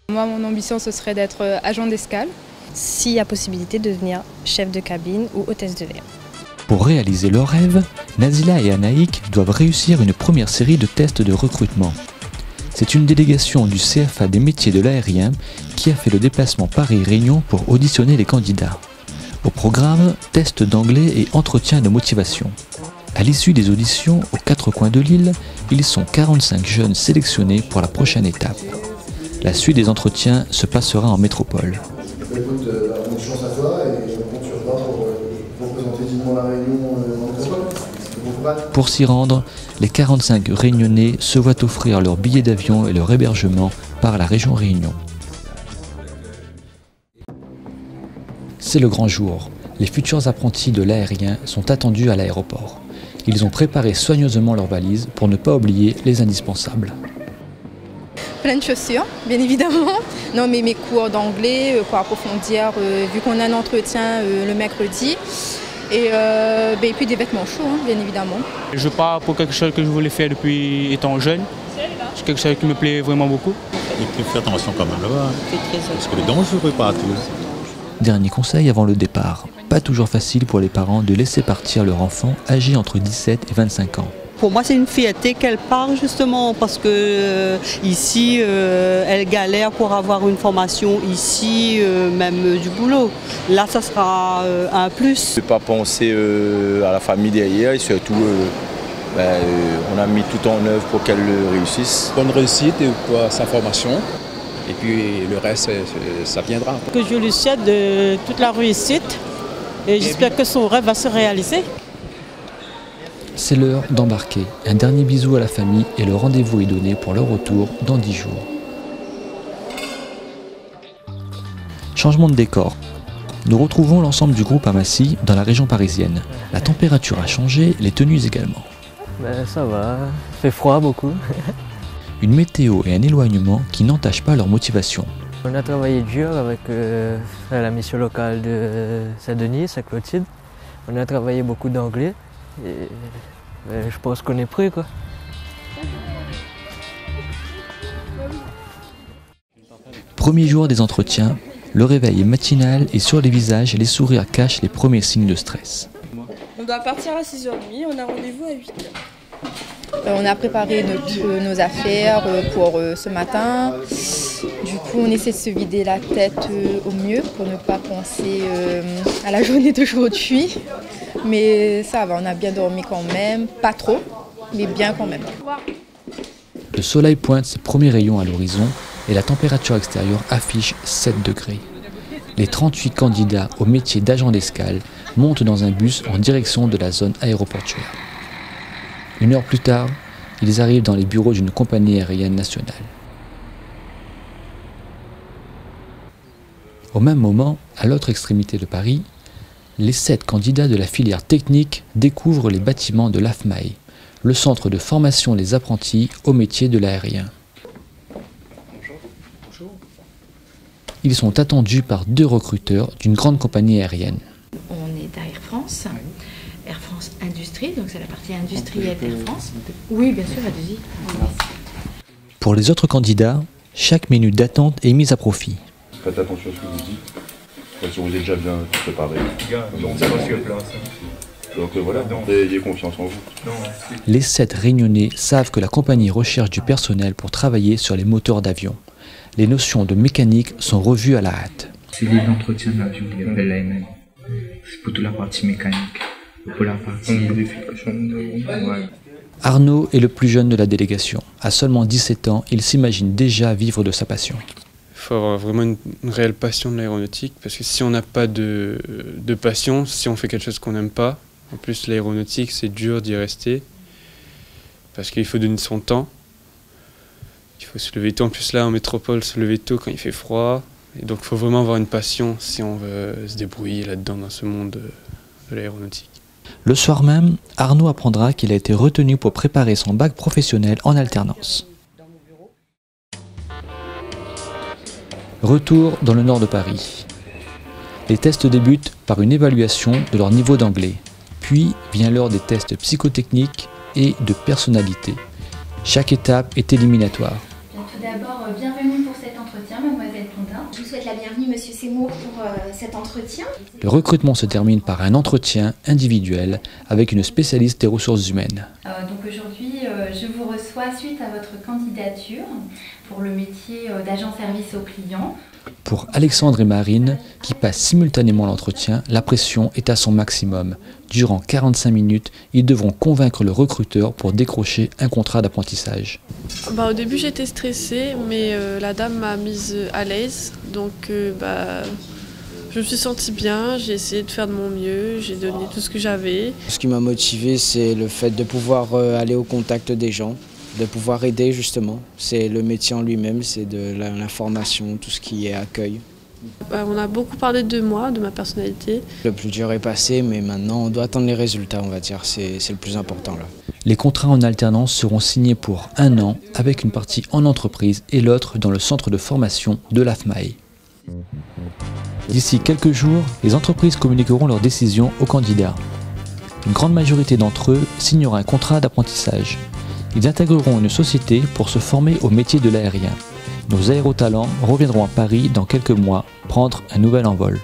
Moi, mon ambition, ce serait d'être agent d'escale. S'il y a possibilité de devenir chef de cabine ou hôtesse de l'air. Pour réaliser leur rêve, Nazila et Anaïk doivent réussir une première série de tests de recrutement. C'est une délégation du CFA des métiers de l'aérien qui a fait le déplacement Paris-Réunion pour auditionner les candidats. Au programme, test d'anglais et entretien de motivation. À l'issue des auditions aux 4 coins de l'île, ils sont 45 jeunes sélectionnés pour la prochaine étape. La suite des entretiens se passera en métropole. Écoute, bonne chance à toi et je compte sur toi pour représenter dignement la Réunion en métropole. Pour s'y rendre, les 45 réunionnais se voient offrir leur billet d'avion et leur hébergement par la région Réunion. C'est le grand jour. Les futurs apprentis de l'aérien sont attendus à l'aéroport. Ils ont préparé soigneusement leurs valises pour ne pas oublier les indispensables. Plein de chaussures, bien évidemment. Non, mais mes cours d'anglais pour approfondir, vu qu'on a un entretien le mercredi. Et puis des vêtements chauds, hein, bien évidemment. Je pars pour quelque chose que je voulais faire depuis étant jeune. C'est quelque chose qui me plaît vraiment beaucoup. Il faut faire attention quand même là-bas. Parce que le dangereux partout. Dernier conseil avant le départ. Pas toujours facile pour les parents de laisser partir leur enfant âgé entre 17 et 25 ans. Pour moi, c'est une fierté qu'elle part justement parce que ici, elle galère pour avoir une formation ici, même du boulot. Là, ça sera un plus. Ne pas penser à la famille derrière et surtout, on a mis tout en œuvre pour qu'elle réussisse. Bonne réussite pour sa formation et puis le reste, ça viendra. Que je lui souhaite de toute la réussite et j'espère que son rêve va se réaliser. C'est l'heure d'embarquer. Un dernier bisou à la famille et le rendez-vous est donné pour leur retour dans 10 jours. Changement de décor. Nous retrouvons l'ensemble du groupe à Massy dans la région parisienne. La température a changé, les tenues également. Ça va, il fait froid beaucoup. Une météo et un éloignement qui n'entachent pas leur motivation. On a travaillé dur avec la mission locale de Saint-Denis, Saint-Clotilde. On a travaillé beaucoup d'anglais. Et je pense qu'on est prêt, quoi. Premier jour des entretiens, le réveil est matinal et sur les visages, les sourires cachent les premiers signes de stress. On doit partir à 6h30, on a rendez-vous à 8h. On a préparé nos affaires pour ce matin. Du coup, on essaie de se vider la tête au mieux pour ne pas penser à la journée d'aujourd'hui. Mais ça va, on a bien dormi quand même. Pas trop, mais bien quand même. Le soleil pointe ses premiers rayons à l'horizon et la température extérieure affiche 7 degrés. Les 38 candidats au métier d'agent d'escale montent dans un bus en direction de la zone aéroportuaire. 1 heure plus tard, ils arrivent dans les bureaux d'une compagnie aérienne nationale. Au même moment, à l'autre extrémité de Paris, les 7 candidats de la filière technique découvrent les bâtiments de l'AFMAI, le centre de formation des apprentis au métier de l'aérien. Ils sont attendus par 2 recruteurs d'une grande compagnie aérienne. On est à Air France. Air France Industrie, donc c'est la partie industrielle d'Air France. Oui, bien sûr, allez-y. Pour les autres candidats, chaque minute d'attente est mise à profit. Faites attention à ce que vous dites, parce que vous êtes déjà bien préparé. Donc voilà, ayez confiance en vous. Les 7 réunionnais savent que la compagnie recherche du personnel pour travailler sur les moteurs d'avion. Les notions de mécanique sont revues à la hâte. C'est livre d'entretien d'avion qui appelle l'AMN. C'est pour toute la partie mécanique. Pour la partie modification. Arnaud est le plus jeune de la délégation. À seulement 17 ans, il s'imagine déjà vivre de sa passion. Il faut avoir vraiment une réelle passion de l'aéronautique, parce que si on n'a pas de passion, si on fait quelque chose qu'on n'aime pas, en plus l'aéronautique c'est dur d'y rester, parce qu'il faut donner son temps, il faut se lever tôt, en plus là en métropole, se lever tôt quand il fait froid, et donc il faut vraiment avoir une passion si on veut se débrouiller là-dedans dans ce monde de l'aéronautique. Le soir même, Arnaud apprendra qu'il a été retenu pour préparer son bac professionnel en alternance. Retour dans le nord de Paris. Les tests débutent par une évaluation de leur niveau d'anglais. Puis vient l'heure des tests psychotechniques et de personnalité. Chaque étape est éliminatoire. Donc, tout d'abord, bienvenue pour cet entretien. entretien, mademoiselle Tondin. Je vous souhaite la bienvenue, monsieur Seymour, pour cet entretien. Le recrutement se termine par un entretien individuel avec une spécialiste des ressources humaines. Donc aujourd'hui, je vous reçois suite à votre candidature pour le métier d'agent service aux clients. Pour Alexandre et Marine, qui passent simultanément l'entretien, la pression est à son maximum. Durant 45 minutes, ils devront convaincre le recruteur pour décrocher un contrat d'apprentissage. Au début j'étais stressée, mais la dame m'a mise à l'aise, donc je me suis sentie bien, j'ai essayé de faire de mon mieux, j'ai donné tout ce que j'avais. Ce qui m'a motivée, c'est le fait de pouvoir aller au contact des gens, de pouvoir aider justement. C'est le métier en lui-même, c'est de l'information, tout ce qui est accueil. On a beaucoup parlé de moi, de ma personnalité. Le plus dur est passé, mais maintenant on doit attendre les résultats, on va dire, c'est le plus important là. Les contrats en alternance seront signés pour 1 an, avec une partie en entreprise et l'autre dans le centre de formation de l'AFMAE. D'ici quelques jours, les entreprises communiqueront leurs décisions aux candidats. Une grande majorité d'entre eux signera un contrat d'apprentissage. Ils intégreront une société pour se former au métier de l'aérien. Nos aérotalents reviendront à Paris dans quelques mois prendre un nouvel envol.